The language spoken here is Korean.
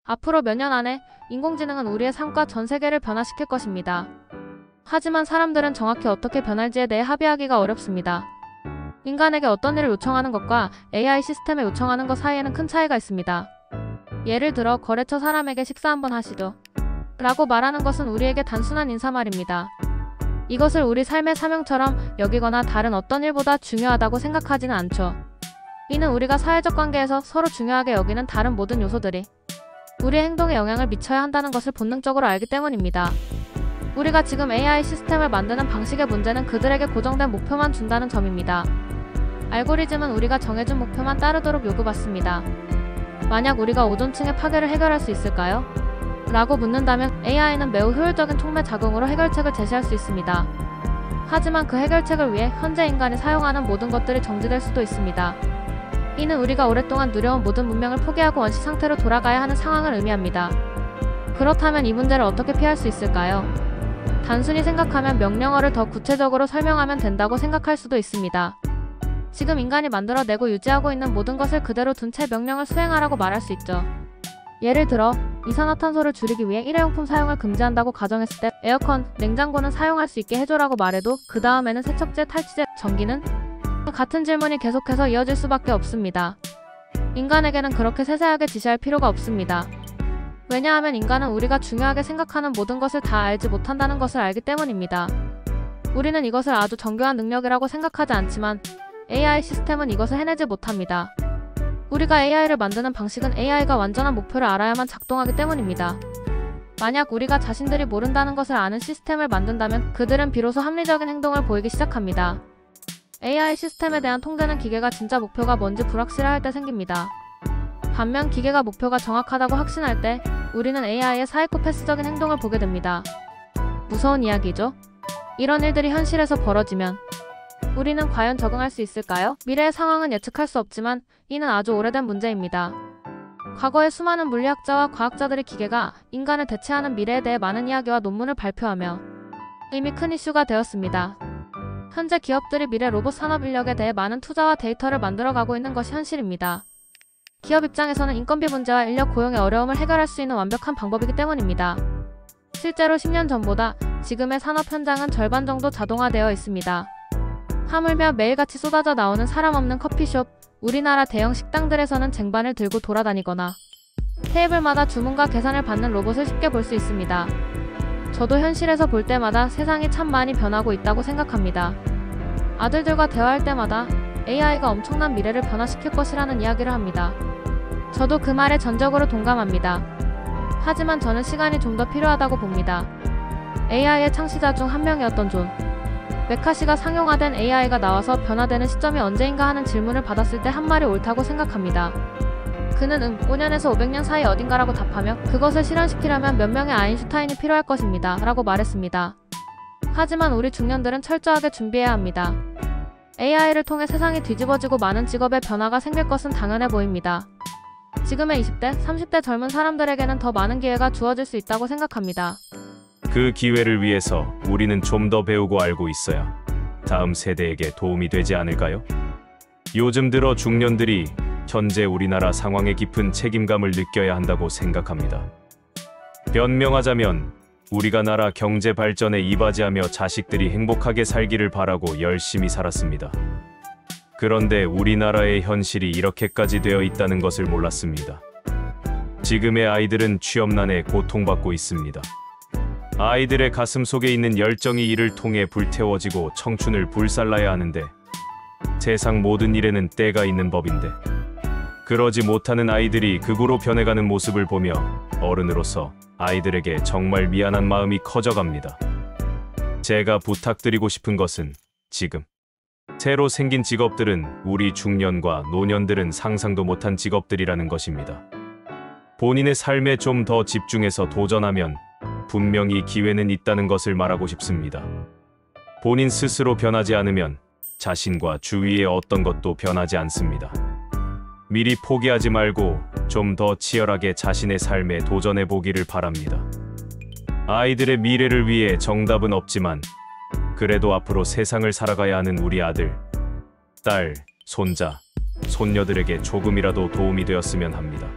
앞으로 몇 년 안에 인공지능은 우리의 삶과 전 세계를 변화시킬 것입니다. 하지만 사람들은 정확히 어떻게 변할지에 대해 합의하기가 어렵습니다. 인간에게 어떤 일을 요청하는 것과 AI 시스템에 요청하는 것 사이에는 큰 차이가 있습니다. 예를 들어 거래처 사람에게 식사 한번 하시죠 라고 말하는 것은 우리에게 단순한 인사말입니다. 이것을 우리 삶의 사명처럼 여기거나 다른 어떤 일보다 중요하다고 생각하지는 않죠. 이는 우리가 사회적 관계에서 서로 중요하게 여기는 다른 모든 요소들이 우리의 행동에 영향을 미쳐야 한다는 것을 본능적으로 알기 때문입니다. 우리가 지금 AI 시스템을 만드는 방식의 문제는 그들에게 고정된 목표만 준다는 점입니다. 알고리즘은 우리가 정해준 목표만 따르도록 요구받습니다. 만약 우리가 오존층의 파괴를 해결할 수 있을까요? 라고 묻는다면 AI는 매우 효율적인 촉매 작용으로 해결책을 제시할 수 있습니다. 하지만 그 해결책을 위해 현재 인간이 사용하는 모든 것들이 정지될 수도 있습니다. 이는 우리가 오랫동안 누려온 모든 문명을 포기하고 원시 상태로 돌아가야 하는 상황을 의미합니다. 그렇다면 이 문제를 어떻게 피할 수 있을까요? 단순히 생각하면 명령어를 더 구체적으로 설명하면 된다고 생각할 수도 있습니다. 지금 인간이 만들어내고 유지하고 있는 모든 것을 그대로 둔 채 명령을 수행하라고 말할 수 있죠. 예를 들어 이산화탄소를 줄이기 위해 일회용품 사용을 금지한다고 가정했을 때 에어컨, 냉장고는 사용할 수 있게 해줘라고 말해도 그 다음에는 세척제, 탈취제, 전기는? 같은 질문이 계속해서 이어질 수밖에 없습니다. 인간에게는 그렇게 세세하게 지시할 필요가 없습니다. 왜냐하면 인간은 우리가 중요하게 생각하는 모든 것을 다 알지 못한다는 것을 알기 때문입니다. 우리는 이것을 아주 정교한 능력이라고 생각하지 않지만 AI 시스템은 이것을 해내지 못합니다. 우리가 AI를 만드는 방식은 AI가 완전한 목표를 알아야만 작동하기 때문입니다. 만약 우리가 자신들이 모른다는 것을 아는 시스템을 만든다면 그들은 비로소 합리적인 행동을 보이기 시작합니다. AI 시스템에 대한 통제는 기계가 진짜 목표가 뭔지 불확실할 때 생깁니다. 반면 기계가 목표가 정확하다고 확신할 때 우리는 AI의 사이코패스적인 행동을 보게 됩니다. 무서운 이야기죠? 이런 일들이 현실에서 벌어지면 우리는 과연 적응할 수 있을까요? 미래의 상황은 예측할 수 없지만 이는 아주 오래된 문제입니다. 과거에 수많은 물리학자와 과학자들이 기계가 인간을 대체하는 미래에 대해 많은 이야기와 논문을 발표하며 이미 큰 이슈가 되었습니다. 현재 기업들이 미래 로봇 산업 인력에 대해 많은 투자와 데이터를 만들어가고 있는 것이 현실입니다. 기업 입장에서는 인건비 문제와 인력 고용의 어려움을 해결할 수 있는 완벽한 방법이기 때문입니다. 실제로 10년 전보다 지금의 산업 현장은 절반 정도 자동화되어 있습니다. 하물며 매일같이 쏟아져 나오는 사람 없는 커피숍, 우리나라 대형 식당들에서는 쟁반을 들고 돌아다니거나 테이블마다 주문과 계산을 받는 로봇을 쉽게 볼 수 있습니다. 저도 현실에서 볼 때마다 세상이 참 많이 변하고 있다고 생각합니다. 아들들과 대화할 때마다 AI가 엄청난 미래를 변화시킬 것이라는 이야기를 합니다. 저도 그 말에 전적으로 동감합니다. 하지만 저는 시간이 좀 더 필요하다고 봅니다. AI의 창시자 중 한 명이었던 존 메카시가 상용화된 AI가 나와서 변화되는 시점이 언제인가 하는 질문을 받았을 때 한 말이 옳다고 생각합니다. 그는 5년에서 500년 사이 어딘가라고 답하며 그것을 실현시키려면 몇 명의 아인슈타인이 필요할 것입니다 라고 말했습니다. 하지만 우리 중년들은 철저하게 준비해야 합니다. AI를 통해 세상이 뒤집어지고 많은 직업의 변화가 생길 것은 당연해 보입니다. 지금의 20대, 30대 젊은 사람들에게는 더 많은 기회가 주어질 수 있다고 생각합니다. 그 기회를 위해서 우리는 좀 더 배우고 알고 있어야 다음 세대에게 도움이 되지 않을까요? 요즘 들어 중년들이 현재 우리나라 상황에 깊은 책임감을 느껴야 한다고 생각합니다. 변명하자면 우리가 나라 경제 발전에 이바지하며 자식들이 행복하게 살기를 바라고 열심히 살았습니다. 그런데 우리나라의 현실이 이렇게까지 되어 있다는 것을 몰랐습니다. 지금의 아이들은 취업난에 고통받고 있습니다. 아이들의 가슴 속에 있는 열정이 이를 통해 불태워지고 청춘을 불살라야 하는데 세상 모든 일에는 때가 있는 법인데 그러지 못하는 아이들이 극으로 변해가는 모습을 보며 어른으로서 아이들에게 정말 미안한 마음이 커져갑니다. 제가 부탁드리고 싶은 것은 지금 새로 생긴 직업들은 우리 중년과 노년들은 상상도 못한 직업들이라는 것입니다. 본인의 삶에 좀 더 집중해서 도전하면 분명히 기회는 있다는 것을 말하고 싶습니다. 본인 스스로 변하지 않으면 자신과 주위의 어떤 것도 변하지 않습니다. 미리 포기하지 말고 좀 더 치열하게 자신의 삶에 도전해 보기를 바랍니다. 아이들의 미래를 위해 정답은 없지만 그래도 앞으로 세상을 살아가야 하는 우리 아들, 딸, 손자, 손녀들에게 조금이라도 도움이 되었으면 합니다.